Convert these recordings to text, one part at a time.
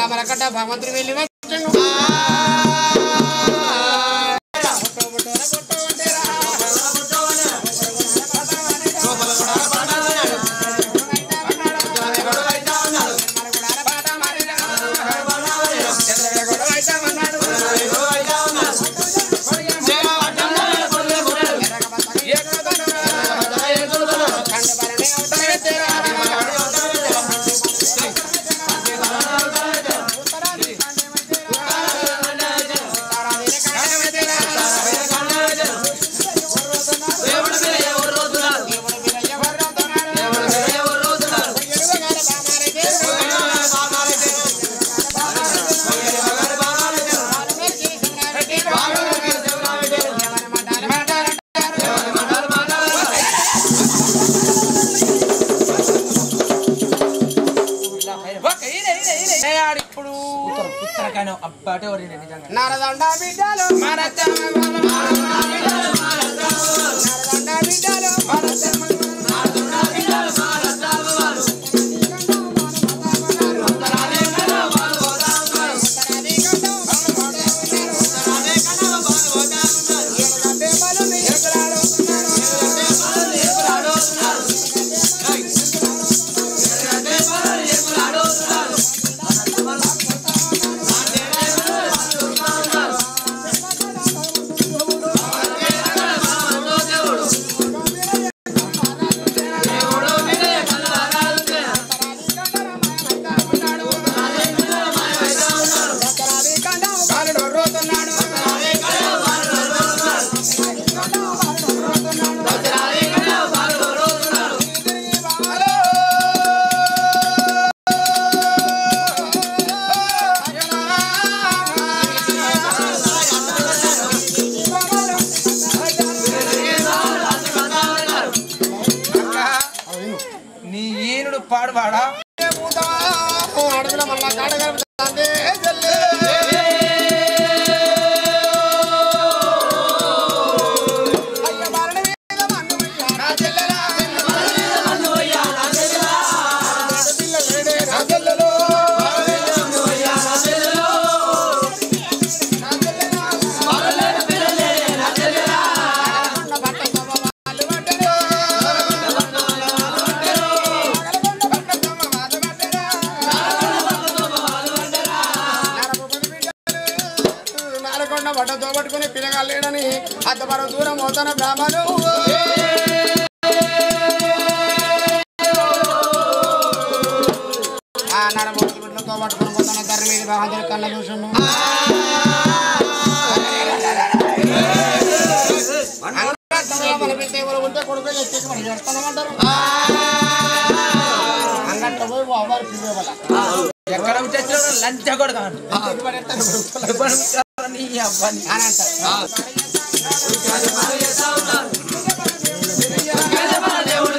రామలకట్ట భగవంతుడు వెళ్ళి వచ్చాను నరదండ బిడ్డలు పాడువాడా అడవిలో మళ్ళా కాడగలుగుతుంది బట్టతో పట్టుకుని పిల్లగాలేడని అద్దపర దూరం అవుతాన బ్రాహ్మణు నడబొట్టు బిడ్డలతో పట్టుకుని పోతాన ధర్మ మీద బహదూర్ కళ్ళ చూసును పిలితే ఎవరు ఉంటే కొడుకు ఎక్కేసి మనం చేస్తామంటారు అన్నట్టు పోయి అవ్వాలి పిల్లల ఎక్కడ ఉంటే లంచ కొడతా దేవుడు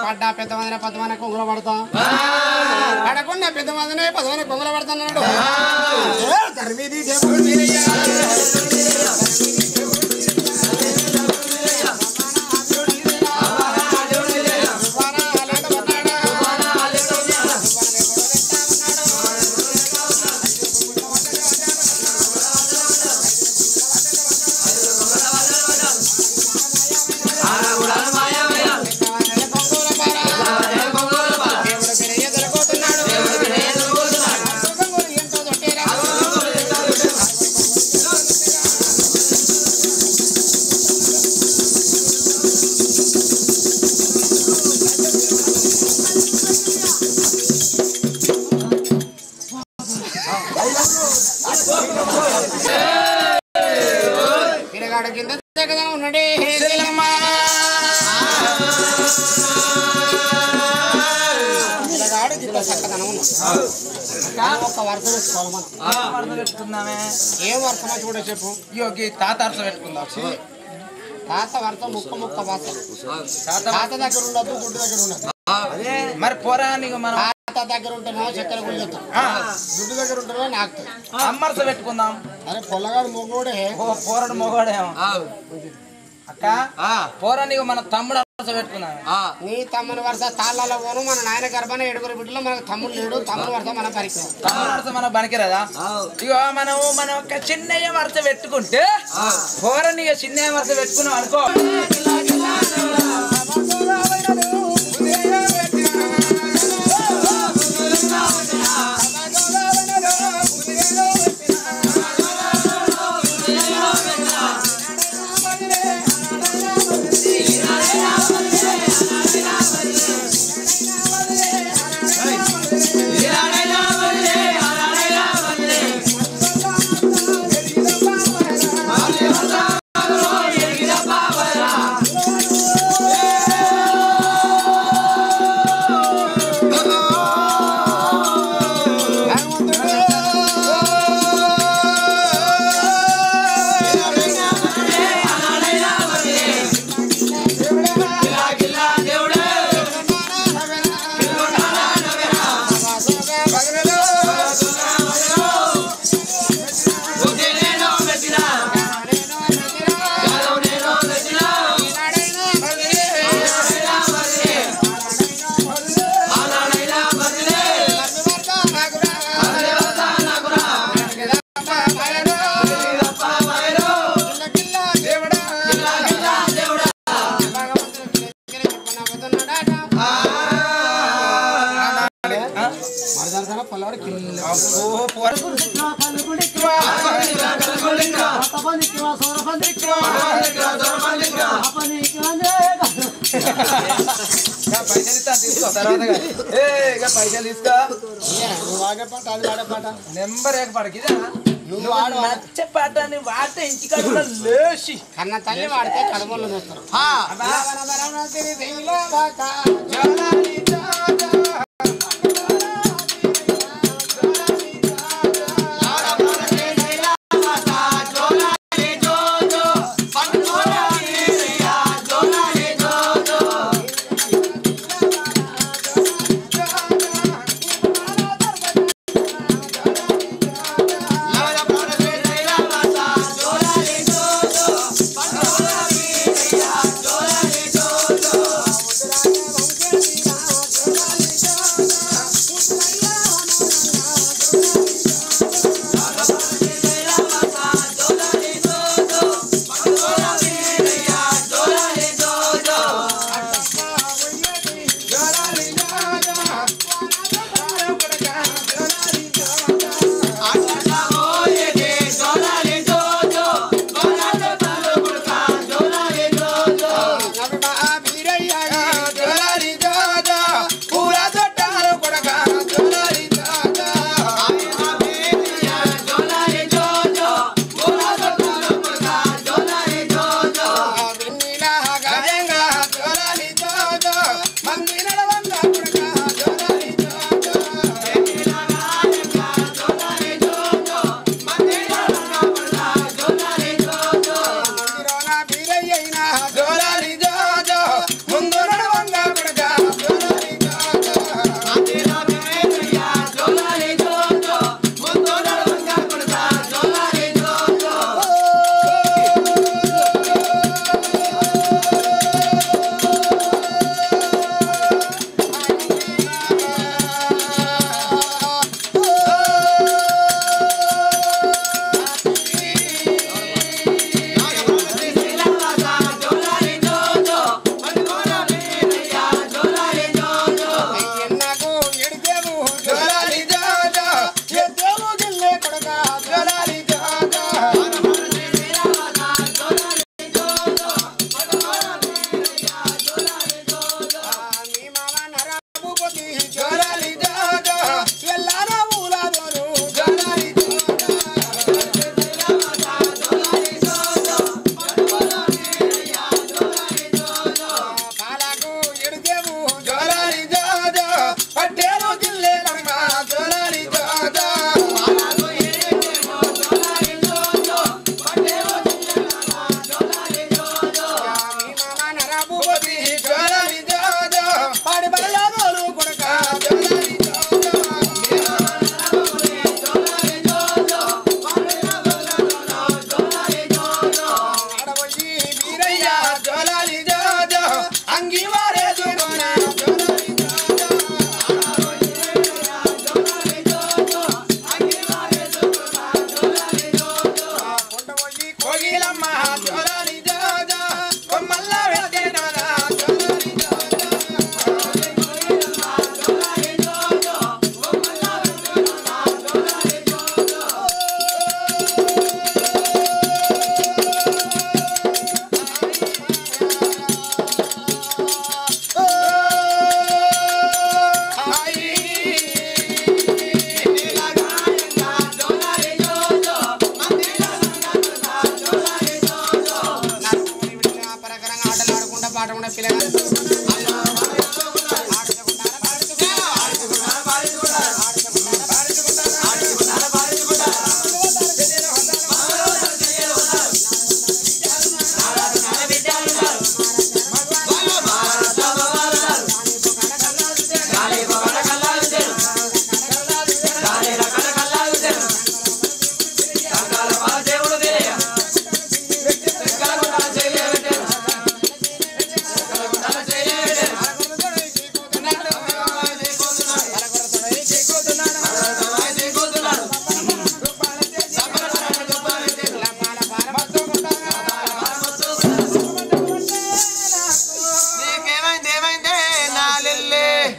పడ్డా పెద్దమందినే పదమని కొంగులు పడతాం పడకుండా పెద్దమందినే పదమని కొంగులు పడతాడు చక్కదనం ఉన్నది ఒక వర్షం వేసుకోవాలి మనం పెట్టుకుందామే ఏం వర్షమో చూడ చెప్పు యోగి తాత అరస పెట్టుకుందాం తాత వర్షం ముక్క వాసం తాత దగ్గర ఉండదు గుడ్డు దగ్గర ఉండదు మరి పోరానికి మనం తాత దగ్గర ఉంటేనో చక్కెర గుళ్ళతో గుడ్డు దగ్గర ఉంటేనో నాకు అమ్మరస పెట్టుకుందాం అరే పొల్లగాడు మొగోడే ఓ పోరడు మొగోడేమో అక్క పోరానికి మన తమ్ముడు అరస పెట్టుకుందాం నీ తమ్ముని వరుస తాళ్ళలో పోను మన నాయన గర్భాన 7 బిడ్డలు మనకు తమ్ముడు లేడు తమ్ముడు వరుస మన పరిచయం తమ్ముడు వరుస మన బనికిరదా ఇగో మనం ఒక చిన్నయ్య వరుస పెట్టుకుంటే పోరని చిన్నయ్య వరుస పెట్టుకున్నాం అనుకో పైసలు తీసుకో నెంబర్ ఏక పాటకి నువ్వు నచ్చే పాటని వాడితే ఇంటికాడ కూడా లేచి కన్న తల్లి వాడితే కడమల్లో చూస్తారు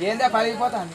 ఏందా పలిగిపోతాను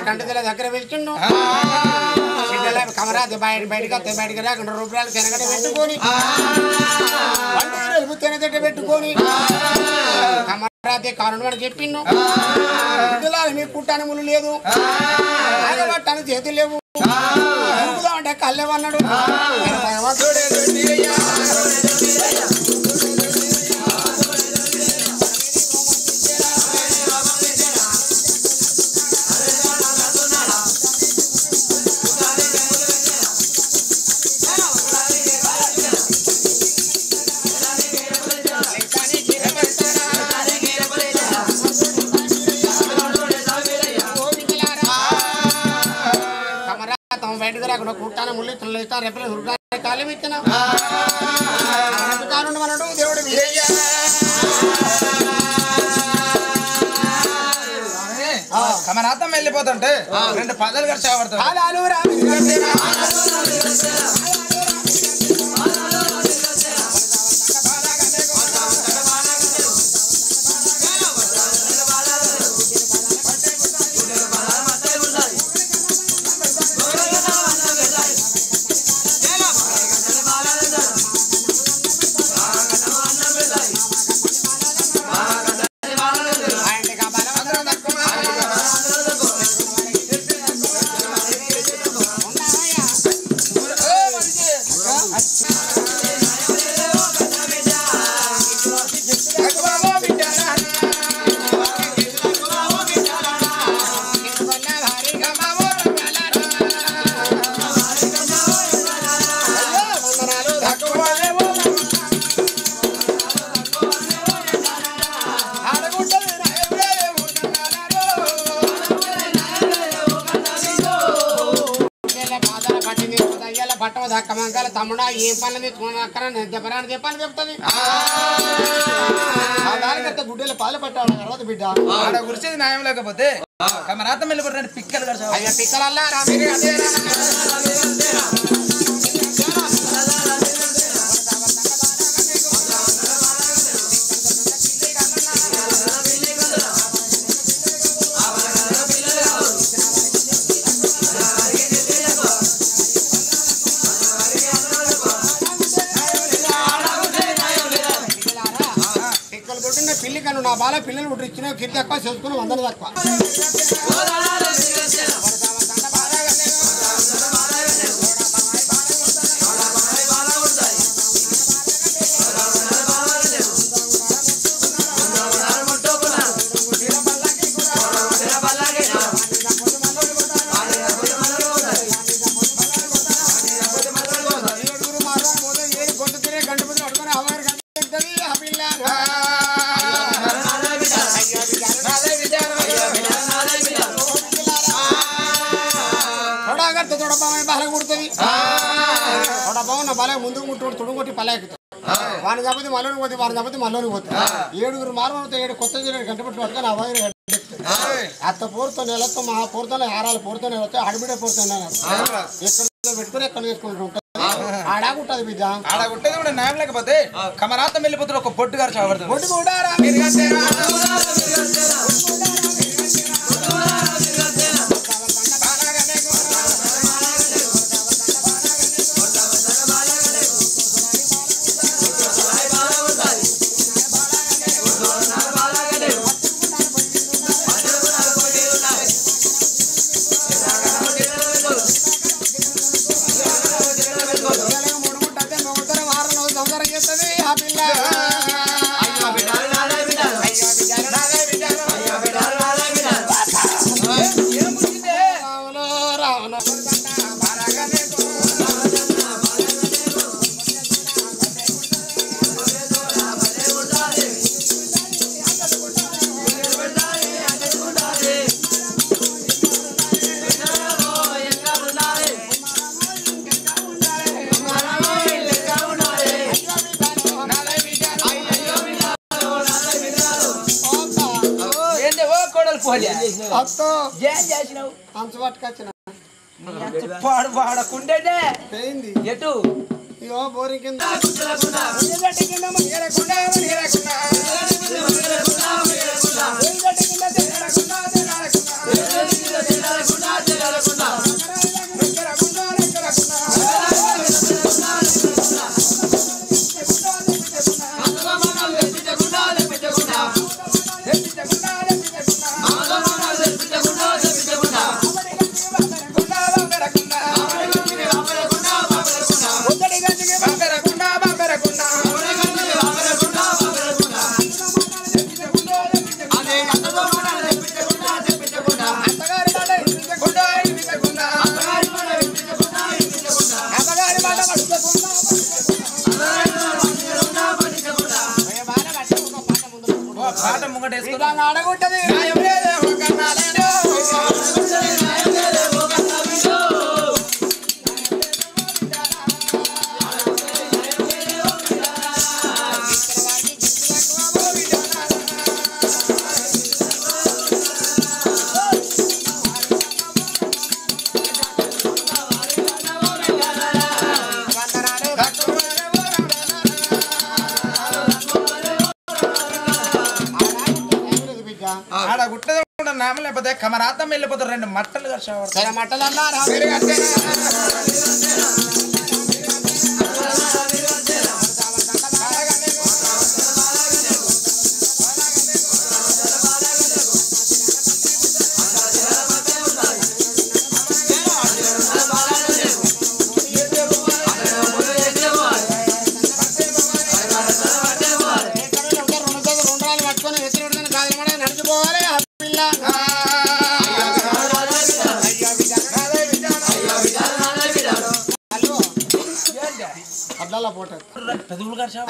కంటిదల దగ్గర వెళ్తుండు కమరా బయటకి రాకుండా రూపాయలు తినగడ పెట్టుకొని తినగట్ట పెట్టుకొని కమరాతే కారణం అని చెప్పిండు మీ పుట్టాని ముళ్ళు లేదు పట్టాని చేతులు లేవు అంటే కళ్ళేమన్నాడు బయటకు రాకుండా కుట్టాను ముళ్ళు ఇస్తాను రేపు కాలం ఇచ్చినా మనడు దేవుడు కమరాతం వెళ్ళిపోతుంటే 2 పదాలు ఖర్చు అవడతాడు దక్కమంకాల తమ్ముడా ఏ పనులు తెచ్చుకున్నా అక్కడ చెప్పరాని చెప్పని చెప్తుంది దానికంత గుడ్డెలు పాలు పట్టాలి తర్వాత బిడ్డ ఆడ గురిచేది న్యాయం లేకపోతే కమరాతం వెళ్ళిపోతాడు పిక్కలు ఖర్చు అయ్యా పిక్కలల్లా పిల్లి కను నా బాల పిల్లలు పుట్టించిన కింద తక్కువ చేసుకుని 100 తక్కువ గంటపతి పట్టుకొని అమ్మగారు గంటది ఆ పిల్ల తొడగట్టు తొడబామని బాగా కుడుతుంది తొడబామ నా బాగా ముందుకు ముట్టు తొడుగొట్టి పల్లెక్కుతాం వాని చప్పతి మల్లోని పోతే వాని చప్పతి మల్లోని పోతుంది 7 మార్మలతో 7 కొత్త గంటపట్టి పట్టుకొని అమ్మగారు అత్త పూర్తో నెలతో మా పూర్తోనే హారాలు పూర్తో నెలతో అడిబిడే పూర్తో ఎక్కడ పెట్టుకుని ఎక్కడ వేసుకుంటూ ఉంటుంది ఆడాగుంటది బిడ్డ ఆడాగుంటది కూడా న్యాయం లేకపోతే కమరాతం వెళ్ళిపోతున్న ఒక పొట్టు గారు చావడుతుంది పొట్టు కూడా పాడు పాడకుండేనే ఎటు ఇగో బోరింగ్ కింద ఆడగుంటది నామ లేకపోతే కమరాతం వెళ్ళిపోతారు 2 మట్టలు సరే మట్టలు అన్నారా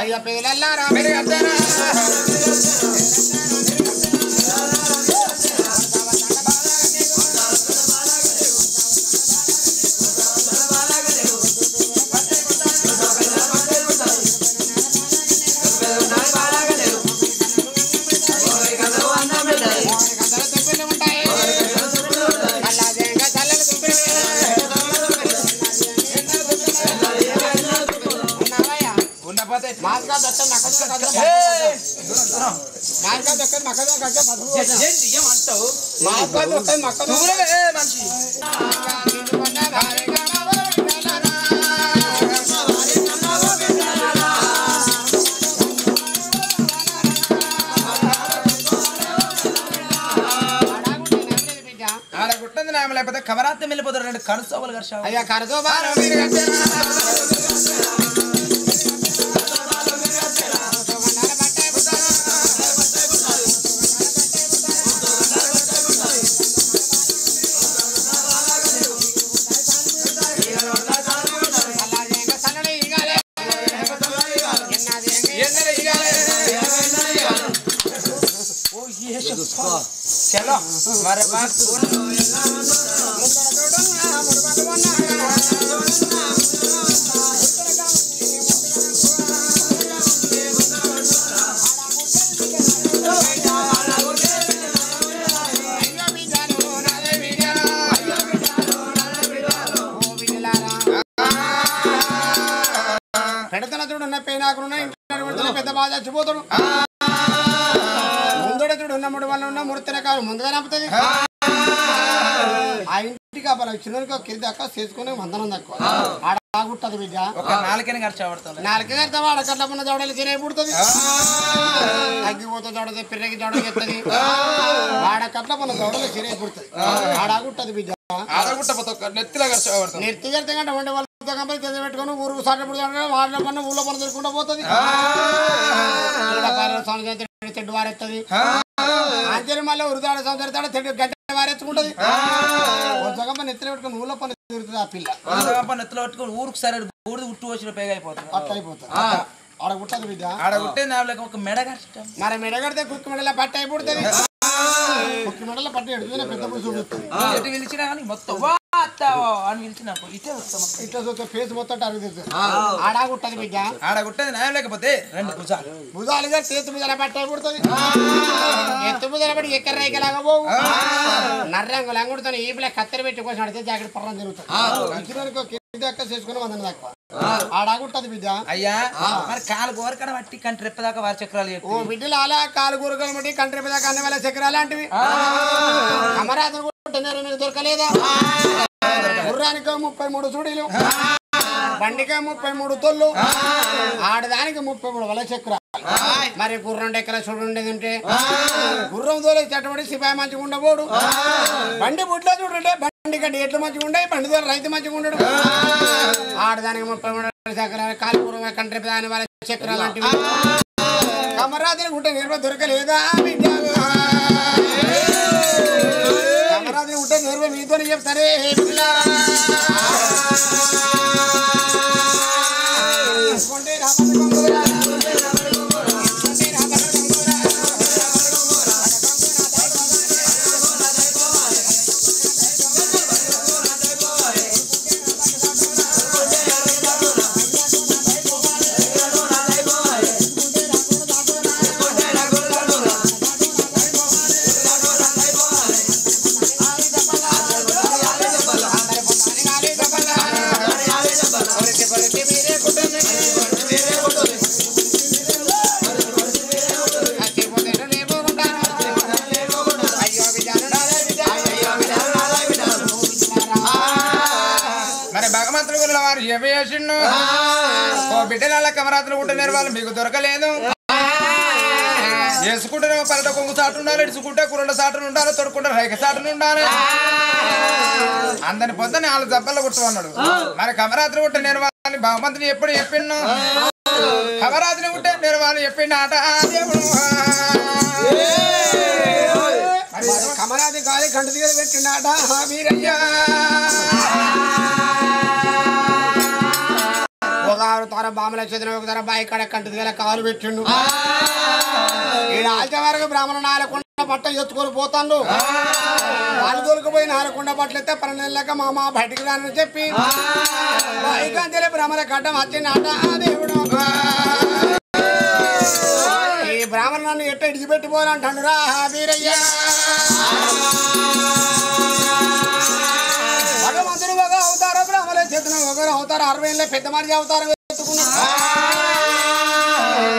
అయ్యా పేలల్లారా లేకపోతే కమరాత్తం వెళ్ళిపోతారు 2 కనుసోవలు గర్ష అయ్యా కనుసోవాలు చలో మరి పెడతన చూడున్న పేనాకున్న ఇంట్లో పెద్ద బాధ చచ్చిపోతాడు ముందడ చూడు ఉన్నముడు వల్ల ఉన్న ముడతనే కాదు ముందుగా నప్పుతుంది ఆ ఇంటికి అబ్బా చిన్న కిరిదాకా చేసుకుని వందనం తక్కువ ఆడగుట్టదు బిడ్డ ఒక నాలుకని ఖర్చు నాలుగు ఆడకట్ల ఉన్న జోడలు తినే పుడుతుంది తగ్గిపోతే జోడ పిర్రకి జోడలు ఎత్తది ఆడకట్ల మన జోడలు తినే పుడుతుంది ఆడగుట్టదు బిడ్డ నెత్తిలో ఖర్చు నెత్తి కడితే కంటే వండే వాళ్ళు పెట్టుకుని ఊరు సాటప్పుడు వాళ్ళ పన్న ఊళ్ళో పని తిరుగుకుంటూ పోతుంది తెడ్డు వారెత్తది అంతే మళ్ళీ ఉరుదాడ సంవత్సరం తెడ్డు గడ్డ వారెత్తుకుంటది జగమ్మ నెత్తిలో పెట్టుకుని ఊళ్ళో పని తిరుగుతుంది ఆ పిల్ల నెత్తిలో పెట్టుకుని ఊరికి సరే ఊరి ఉట్టు వచ్చిన పేగ అయిపోతుంది అట్లా అయిపోతుంది ఆడ కుట్టదు బిడ్డ ఆడ కుట్టే ఒక మెడ కష్టం మరి మెడ కడితే కుక్కి మెడల పట్ట అయిపోతుంది కుక్కి మెడల పట్ట ఎడుతుంది పెద్ద పురుషు చూపిస్తుంది పిలిచినా కానీ మొత్తం అని పిలిచిన ఇటే వస్తాం ఇట్లా చూస్తే ఫేస్ మొత్తం అరుగుతుంది ఆడ కుట్టదు బిడ్డ ఆడ కుట్టేది న్యాయం లేకపోతే రెండు భుజాలుగా చేతి ముదల పట్ట అయిపోతుంది ఎత్తు ముదల పడి ఎక్కర రైకలాగా పోవు నర్రంగు లంగుడుతో ఈ పిల్ల కత్తెర పెట్టి కోసం అడితే జాకెట్ పర్రం జరుగుతుంది దక్క చేసుకుని వందన దక్కువ ఆడగుంటది బిడ్డ అయ్యా మరి కాలు గోరకడ బట్టి కంటి రెప్పదాకా వారి చక్రాలు ఓ బిడ్డలు అలా కాలు గోరకడ బట్టి కంటి రెప్పదాకా అన్ని వేల చక్రాలు లాంటివి అమరాధన మీకు దొరకలేదా గుర్రానికి 33 చూడీలు బండికి 33 తొల్లు ఆడదానికి 33 వల చక్రాలు మరి గుర్రం ఎక్కడ చూడుండేది ఉంటే గుర్రం తోలే చట్టబడి సిపాయి మంచిగా ఉండబోడు బండి బుట్లో చూడండి బండి గడ్డి ఎట్లు మంచిగా ఉండే బండి ద్వారా రైతు మంచిగా ఉండడు ఆడదానికి 33 చక్రాలు కాలుపురం కంట్రి దాని వాళ్ళ చక్రాలు లాంటివి కమరాత్రి గుట్ట నిర్మ దొరకలేదా కమరాత్రి గుట్ట నిర్మ మీతో చెప్తారే బిడ్డల కమరాత్రులు కుట్టినారు వాళ్ళు మీకు దొరకలేదు వేసుకుంటే పల్లెట కొంగు సాటు ఉండాలి ఇడుచుకుంటే కుర్రల సాటులు ఉండాలి తొడుకుంటే రైక సాటులు ఉండాలి అందరి పొద్దున్న వాళ్ళు జబ్బల్లో కుట్టమన్నాడు మరి కమరాత్రి కుట్ట నేను వాళ్ళని బహుమంతిని ఎప్పుడు చెప్పిండు కమరాత్రి కుట్టే నేను వాళ్ళు చెప్పిండు ఆట దేవుడు కమరాత్రి గాలి కంటి దగ్గర పెట్టిండాట వీరయ్యా ఒకరు తన బామల చేతిన ఒక తన బాయి కడ కంటి దగ్గర కాలు పెట్టిండు ఈ ఆల్చే వరకు బ్రాహ్మణ నాలకుండా బట్ట ఎత్తుకొని పోతాడు వాళ్ళు దొరికిపోయి నాలకుండా బట్టలు ఎత్తే 12 నెలలక మామ బయటికి రానని చెప్పి బాయికంచెలే బ్రాహ్మణ గడ్డం వచ్చిందట దేవుడు ఈ బ్రాహ్మణ నన్ను ఎట్ట ఇడిచిపెట్టిపోవాలంటాడు రా వీరయ్య భగవంతుడు ఒక అవతార బ్రాహ్మణ చేతిన ఒకరు అవతారు 60 ఏళ్ళ పెద్ద మనిషి అవతారం ఎత్తుకున్నాడు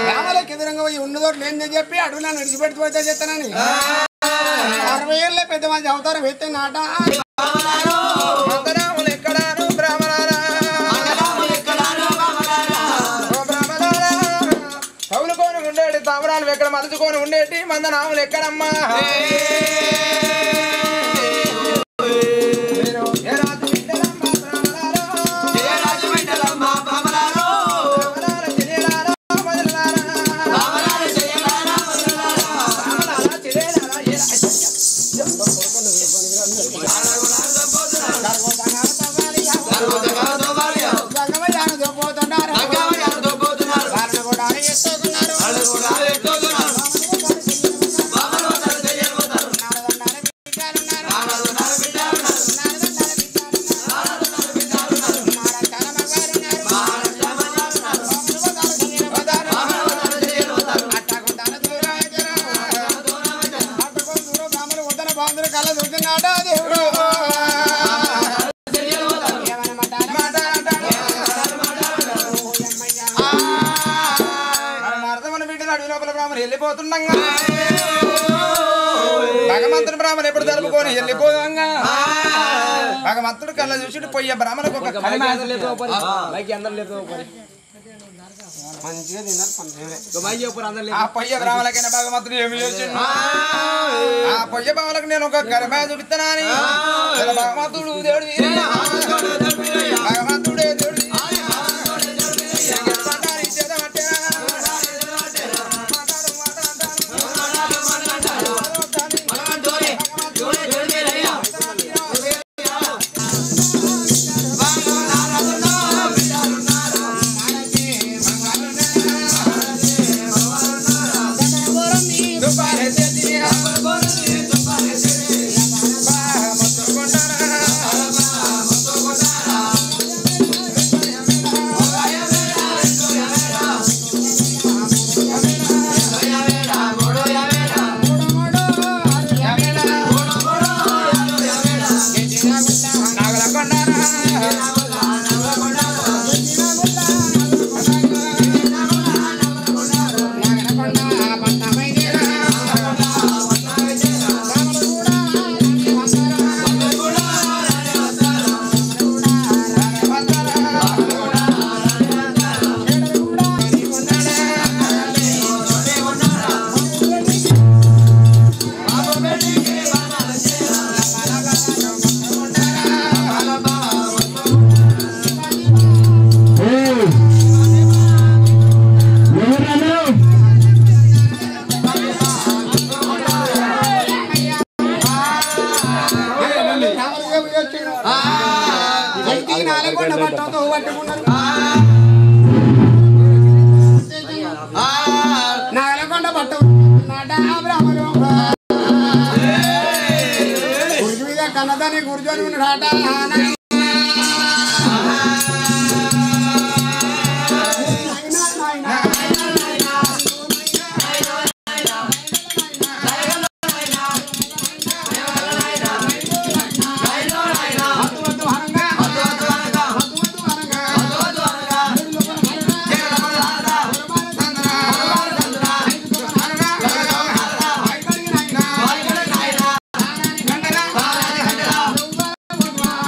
బ్రాహ్మణులకు ఎదురంగా పోయి ఉన్నదోట్లు ఏందని చెప్పి అడవులను విడిచిపెట్టిపోతే చెప్తానని 60 ఏళ్ళ పెద్ద మనిషి అవతారం ఎత్తినాట కవులుకొని ఉండేటి తామరాలు ఎక్కడ మలుచుకొని ఉండేటి మందనాములు ఎక్కడమ్మా బ్రాహ్మణులు వెళ్ళిపోతుండగా భగవంతుడు బ్రాహ్మణులు ఎప్పుడు జరుపుకొని వెళ్ళిపోదంగా భగవంతుడు కళ్ళ చూసి పోయే బ్రాహ్మణులకు ఒక మంచిగా తిన్నారు ఆ పొయ్య బ్రాహ్మణులకైనా భగవంతుడు ఏమి చేసిండు ఆ పొయ్య బ్రాహ్మణులకు నేను ఒక కరమే చూపిస్తానని భగవంతుడు దేవుడు భగవంతుడే దేవుడు నాగలకొండ పట్టు గురుజు మీద కన్నదాన్ని గురుజోని ఉన్నాడట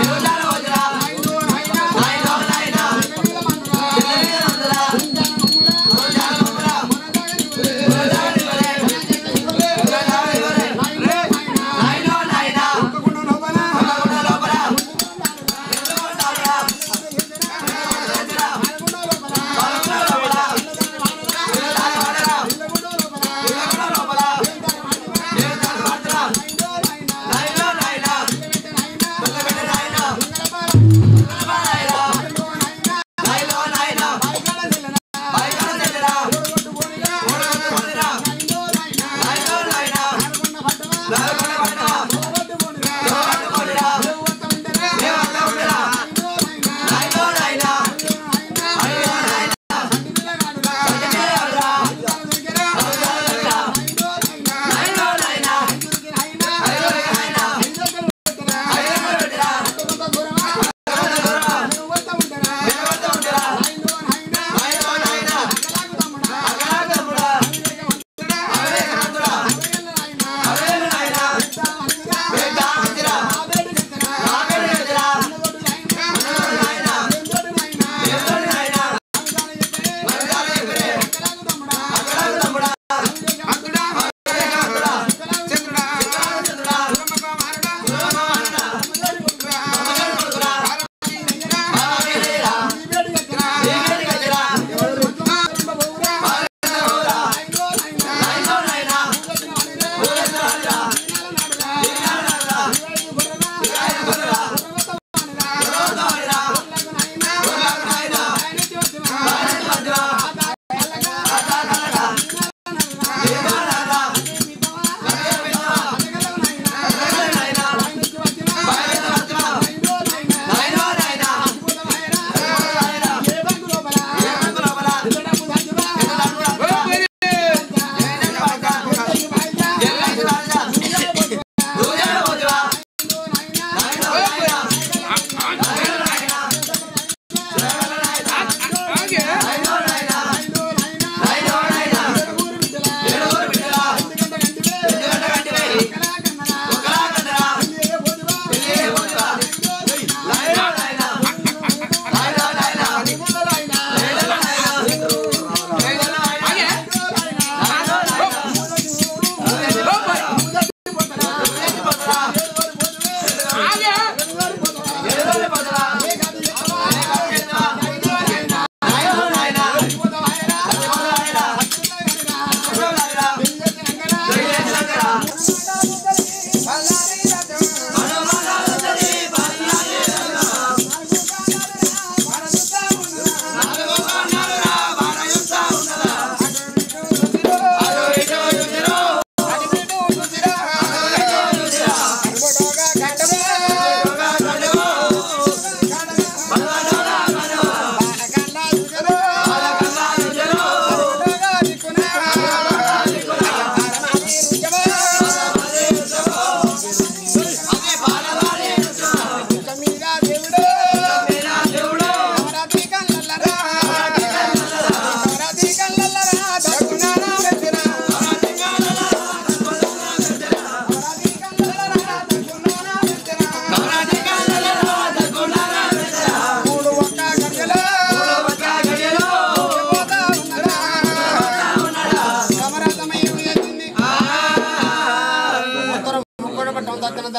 Yo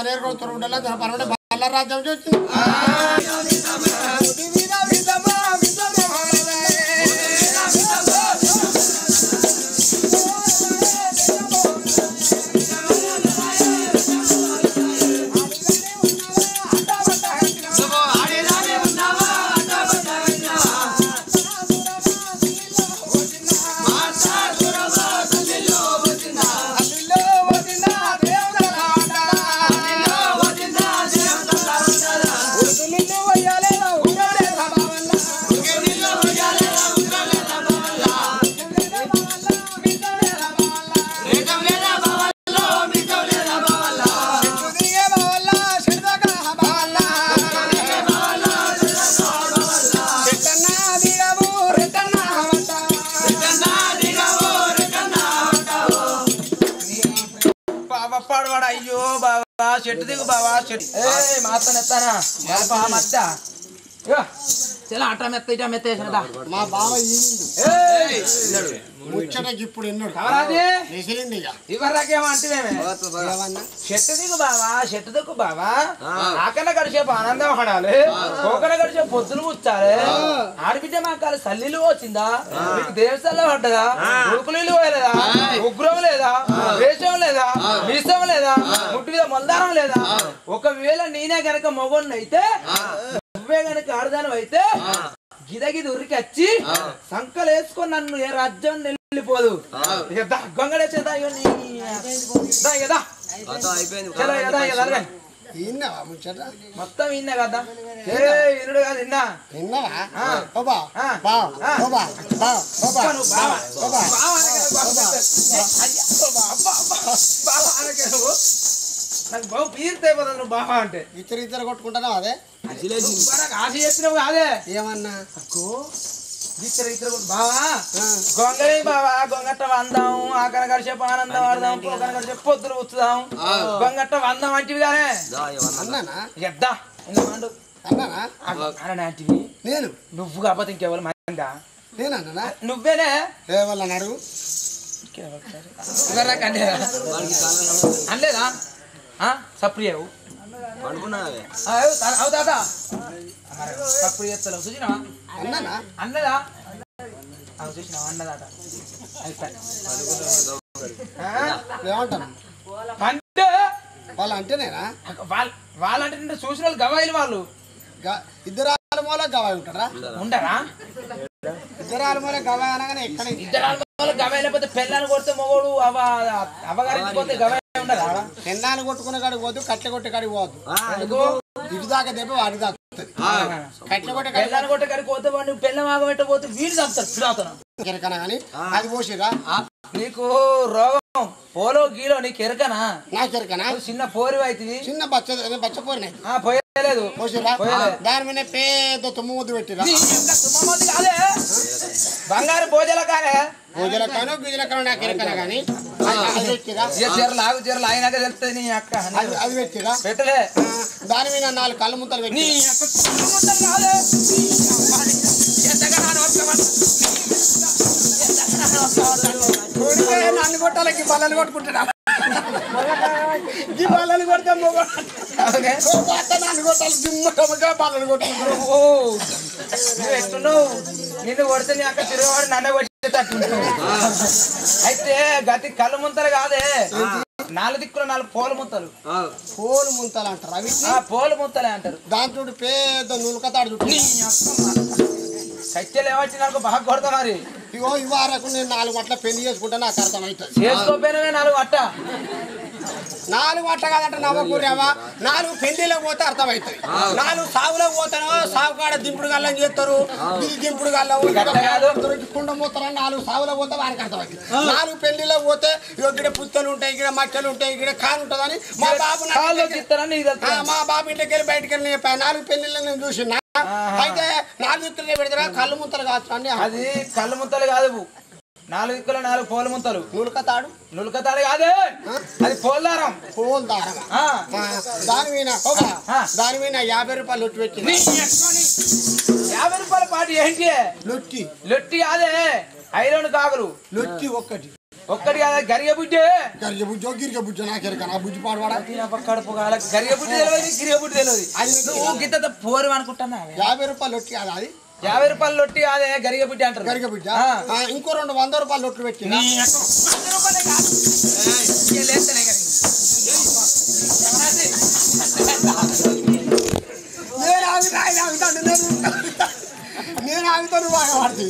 తనేరుకొని తొరుగుండాల పరమట బాల రాజ్యం వచ్చింది అయ్యో బాబా చెట్టు దిగు బాబా చెట్టు మాత్రం ఎత్తానా మధ్య చాలా అట్ట మెత్త ఇట మెత్త వేసినదా మా బావ ముచ్చటకి ఇప్పుడు ఎన్నడు ఇవరికేమో అంటే చెట్టు దిగు బావా చెట్టు దిగు బావా ఆకన గడిచేపు ఆనందం పడాలి కోకన గడిచే పొద్దులు కూర్చాలి ఆడబిడ్డ మాకాలి సల్లిలు వచ్చిందా మీకు దేవస్థానంలో పడ్డదా ఉరుకులీలు పోయలేదా ఉగ్రం లేదా వేషం లేదా మీసం లేదా ముట్టి మీద మొల్దారం లేదా ఒకవేళ నేనే గనక మొగోడిని అయితే నువ్వే గనక ఆడదానం అయితే గిదగిది ఉరికి వచ్చి సంకలు వేసుకొని నన్ను ఏ రాజ్యం వెళ్ళిపోదు గొంగడేసేదా మొత్తం విన్నా కదా వినుడు కాదు విన్నా నాకు బాబు పీరితైపోతుంది నువ్వు బాబా అంటే ఇద్దరు కొట్టుకుంటున్నావు అదే ఆశ చెప్పినావు కాదే ఏమన్నా అక్కో ఇద్దరు బావా గొంగళి బావా గొంగట్ట వందాం ఆకన గడిచేపు ఆనందం ఆడదాం పోకన గడిచేపు పొద్దులు కూర్చుదాం గొంగట్ట వందాం అంటివి కానీ అన్నానా ఎద్దా ఇంకమాండు అన్నానా అనంటివి నేను నువ్వు కాకపోతే ఇంకెవరు మందా నేనన్నా నువ్వేనే ఏవల్ల అడుగు అనలేదా సప్రియవు అవుతా సప్రియ చూసినావా అన్నానా అన్నదా చూసినావా అన్నదాట ఏమంటాను అంటే వాళ్ళు అంటేనేనా వాళ్ళంటే చూసిన వాళ్ళు గవాయిలు వాళ్ళు ఇద్దరు మూల గవాయి ఉంటారా ఉండరా ఇద్దరు మూల గవాయి అనగానే ఎక్కడ ఇద్దరు గవాయి లేకపోతే పెళ్ళాన్ని కొడితే మొగోడు అవగారికి పోతే గవాయి ఉండదా పెళ్ళాన్ని కొట్టుకునే కాడికి పోదు కట్ల కొట్టే కాడికి పోదు ఇటు దాకా దెబ్బ వాడి దాకా కట్ల కొట్టే పెళ్ళాన్ని కొట్టే కాడికి పోతే వాడు పెళ్ళం ఆగబెట్టబోతే వీడు చంపుతారు కెరకనా కానీ అది పోసిరా నీకు రోగం పోలో గీలో నీకు ఎరకనా నా కెరకనా చిన్న పోరి అవుతుంది చిన్న బచ్చ పోరినాయి పోయలేదు పోసిరా దాని మీద పెద్ద తుమ్ము ముద్దు పెట్టిరా కాదే బంగారు భోజల కాదే భోజల కాను బీజల కాను నా కెరకనా కానీ అది పెట్టిరా చీరలు అయినాక తెలుస్తుంది నీ అక్క అది పెట్టిరా పెట్టలే దాని మీద 4 కళ్ళు ముద్దలు పెట్టి నన్ను కొట్టాలకి బల్లలు కొట్టుకుంటున్నా ఈ బల్లలు కొడితే నన్ను కొట్టాలి జిమ్మగా బల్లలు కొట్టుకుంటున్నావు నువ్వు ఎట్టున్నావు నిన్ను కొడితే నీ అక్క తిరుగువాడు నన్ను కొట్టేటట్టు అయితే గతి కళ్ళు ముంతలు కాదే 4 దిక్కులు 4 పోలు ముంతలు అంటారు అవి పోలు ముంతలే అంటారు దాంతో పెద్ద నులకతాడు చుట్టూ కట్టెలు ఏమొచ్చి నాకు బాగా కొడతా మరి ఇగో ఇవారకు నేను 4 గంటల పెళ్లి చేసుకుంటా నాకు అర్థమవుతుంది చేసుకోపోయినవే 4 గంట 4 గంటల కాదంటే నవ్వకూరేవా 4 పెళ్లిలోకి పోతే అర్థమవుతుంది 4 సాగులోకి పోతానో సాగు కాడ దింపుడు గల్లం చేస్తారు ఇది దింపుడు గల్లం కుండ మూతారని 4 సాగులోకి పోతే వారికి అర్థమవుతుంది 4 పెళ్లిలోకి పోతే ఇక్కడ పుత్తలు ఉంటాయి ఇక్కడ మట్టలు ఉంటాయి ఇక్కడ కాను ఉంటుందని మా బాబు ఇంట్లోకి వెళ్ళి బయటకు వెళ్ళి 4 పెళ్లిళ్ళని నేను చూసిన అయితే 4 దిక్కులే పెడతారా కళ్ళు ముత్తలు కావచ్చు అండి అది కళ్ళు ముత్తలు కాదు 4 దిక్కుల 4 పోలు ముత్తలు నులకతాడు కాదే అది పోల్దారం దాని మీద 50 రూపాయలు లొట్టి పెట్టింది 50 రూపాయల పాటు ఏంటి లొట్టి కాదే ఐరన్ కాగులు లొట్టి ఒక్కటి ఒక్కటి కాదా గరిగ బుజ్జే గరిగ బుజ్జో గిరిగ బుజ్జో నాకెరక నా బుజ్జి పాడవాడా కడుపు కాల గరిగ బుజ్జి తెలియదు గిరిగ బుజ్జి తెలియదు నువ్వు గిత్త పోరు అనుకుంటున్నా 50 రూపాయలు లొట్టి కాదు అది 50 రూపాయలు లొట్టి అదే గరిగ బుజ్జి అంటారు గరిగ బుజ్జ ఇంకో 200 రూపాయలు లొట్లు పెట్టి నేను ఆగుతాను వాడవాడి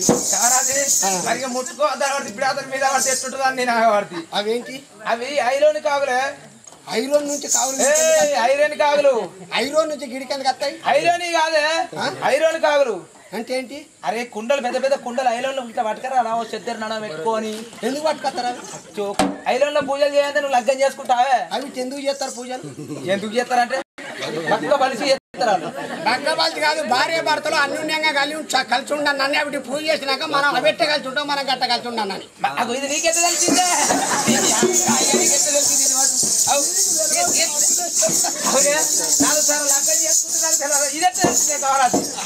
మరి ముట్టుకో ఇప్పుడు అతని మీద పడితే ఎట్టుంటుందని నేను ఆగవాడి అవేంటి అవి ఐలోని కాగులే ఐరోన్ నుంచి కాగులు ఐరన్ కాగులు ఐరోన్ నుంచి గిడికెందుకు వస్తాయి ఐరోని కాదే ఐరోన్ కాగులు అంటే ఏంటి అరే కుండలు పెద్ద పెద్ద కుండలు ఐలోన్లో ఇట్లా పట్టుకరా చెద్దరు నడ పెట్టుకొని ఎందుకు పట్టుకొస్తారా ఐలోన్లో పూజలు చేయాలంటే నువ్వు లగ్గం చేసుకుంటావే అవి ఎందుకు చేస్తారు పూజలు ఎందుకు చేస్తారంటే పక్క బలిసి చేస్తారు బగ్గబాల్చి కాదు భార్య భర్తలు అన్యూన్యంగా కలిసి ఉండాలి నన్ను అవి పూజ చేసినాక మనం అబెట్ట కలిసి ఉంటాం మనం గట్ట కలిసి ఉండాలని ఇది నీకెంత తెలిసిందే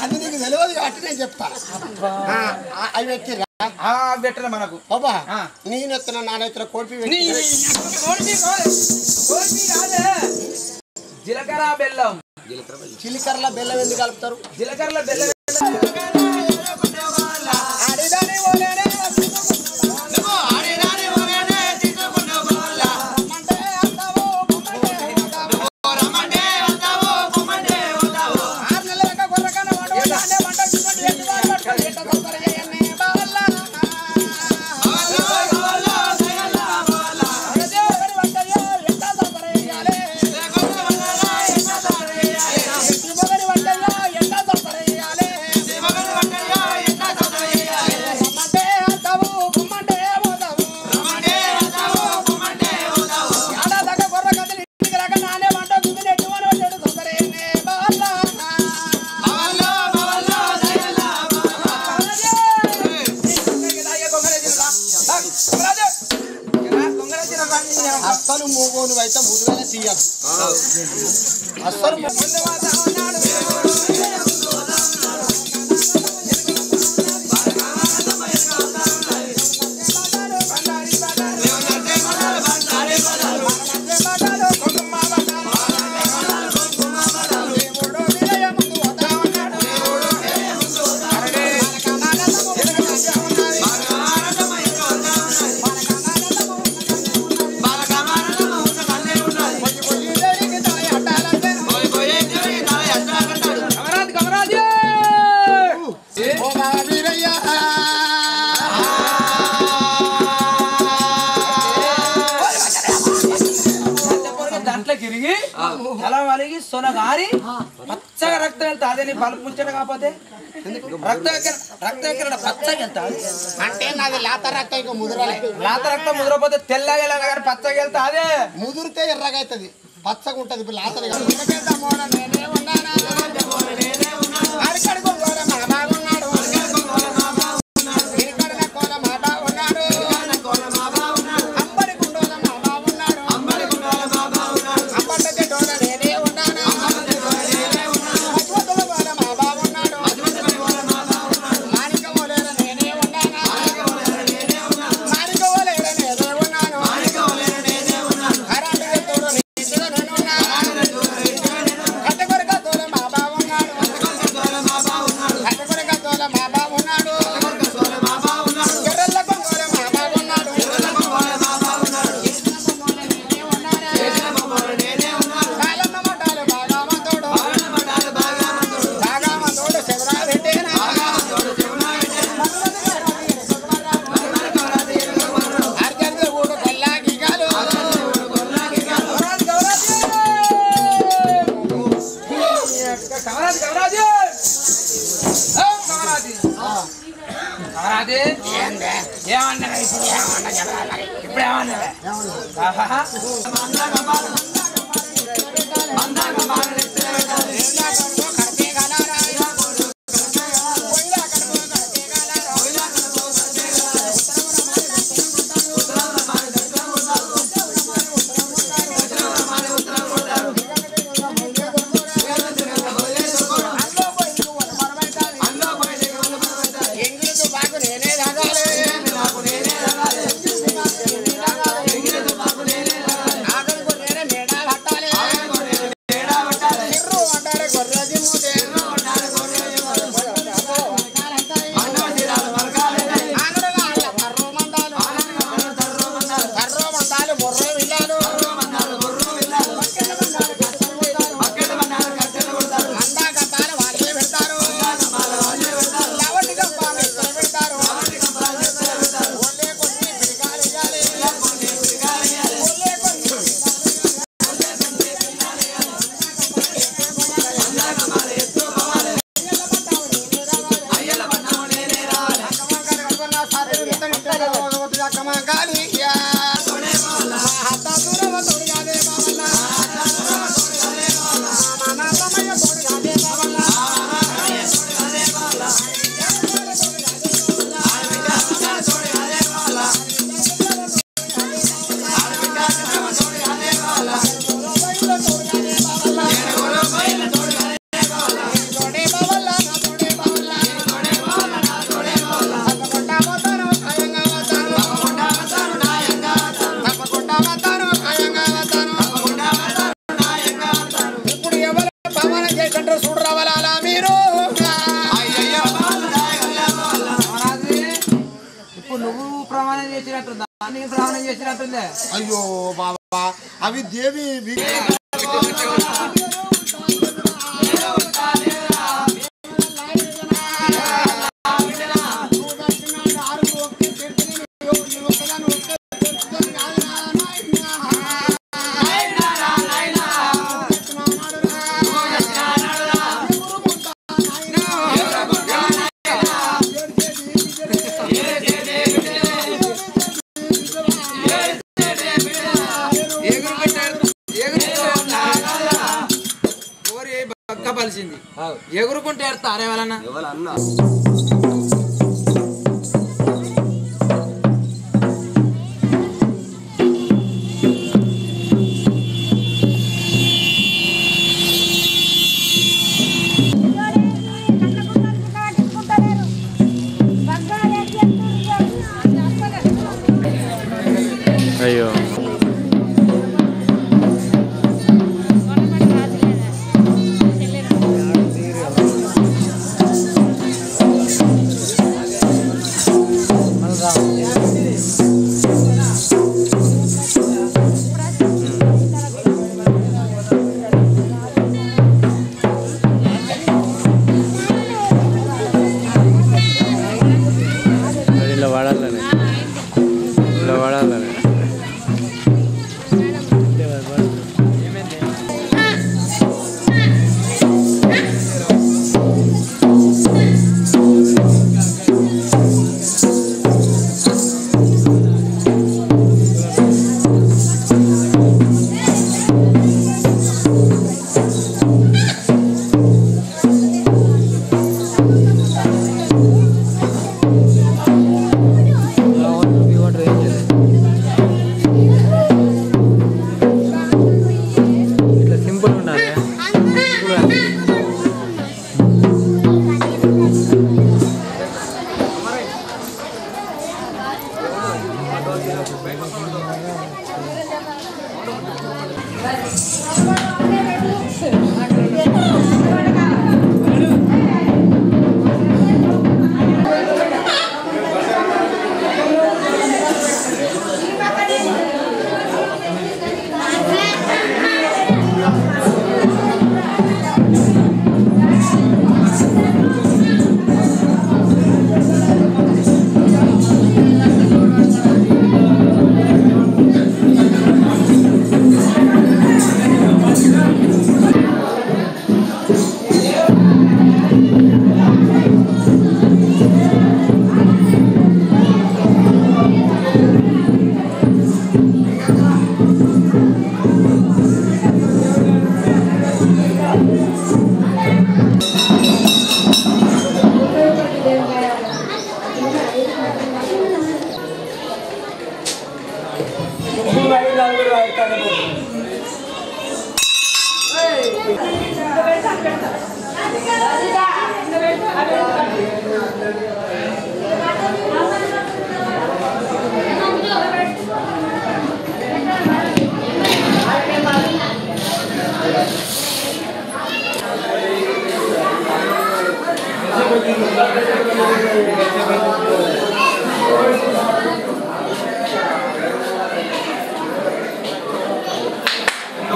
అది నీకు తెలియదు కాబట్టి నేను చెప్తా అవి పెట్టిరా పెట్టరు మనకు బాబా నేను ఎత్తున నానెత్తున కోడిపి జీలకర్ర బెల్లం చిలికర్ల బెల్లం ఎందుకు కలుపుతారు జీలకర్ర బెల్లం అస్సలు మూగోను అయితే ముదుగా తీయాలి అస్సలు తిరిగి తల వలిగి సొనగారి పచ్చగా రక్తం వెళ్తా అదే నీ బలుపు ముంచట కాకపోతే రక్తం ఎక్కడ పచ్చగా వెళ్తా అంటే నాది లేత రక్తం ఇక ముదరలే లేత రక్తం ముదరపోతే తెల్లగా వెళ్ళాలి కానీ పచ్చగా వెళ్తా అదే ముదిరితే ఎర్రగా అవుతుంది పచ్చగా ఉంటుంది ఇప్పుడు లేతది ఇప్పుడు ఏమన్నా ఎంగిలితో బాగు నేనే తాగాలి అయ్యో బాబా అవి దేవి ఎగురుకుంటే ఏడతారు ఎవరన్నా అయ్యో ఇలా వాడాలని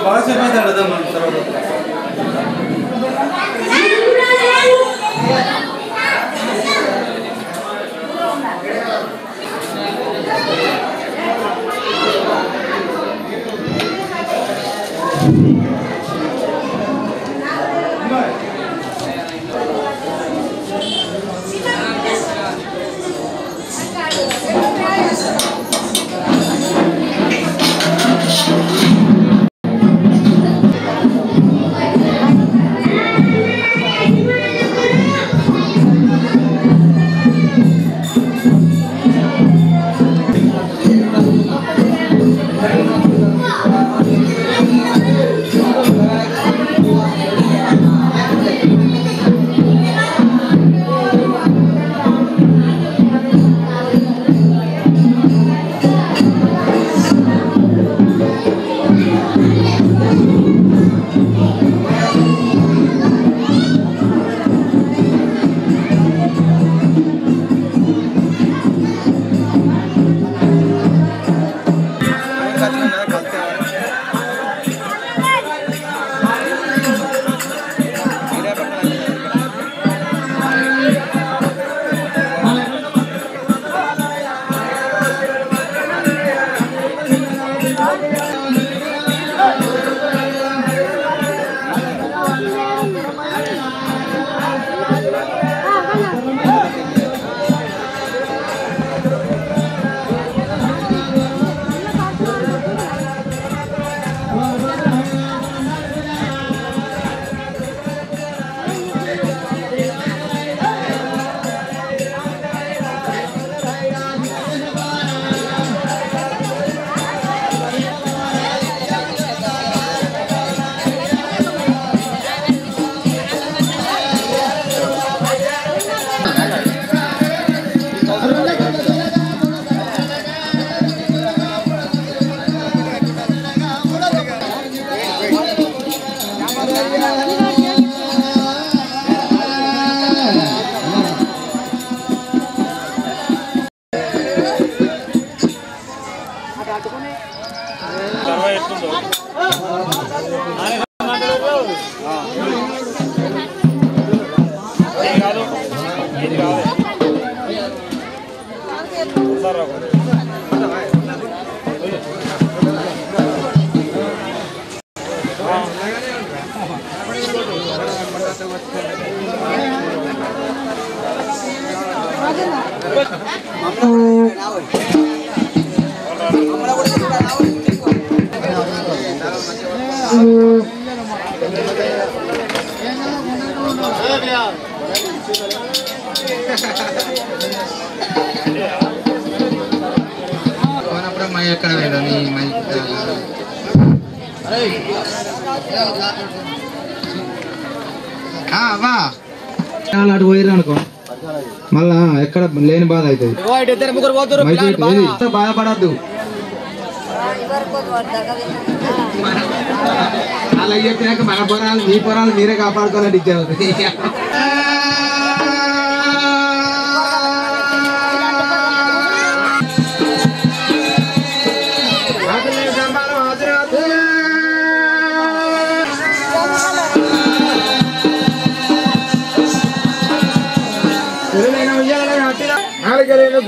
బాగా చెప్పేది అడదాం మన తర్వాత అటు పోయిర్రు అనుకో మళ్ళా ఎక్కడ లేని బాధ అవుతుంది బాధపడద్దు అలా చెప్పినాక మన పొరాలు మీ పొరాలు మీరే కాపాడుకోవాలని ఇచ్చారు నాలుగలేను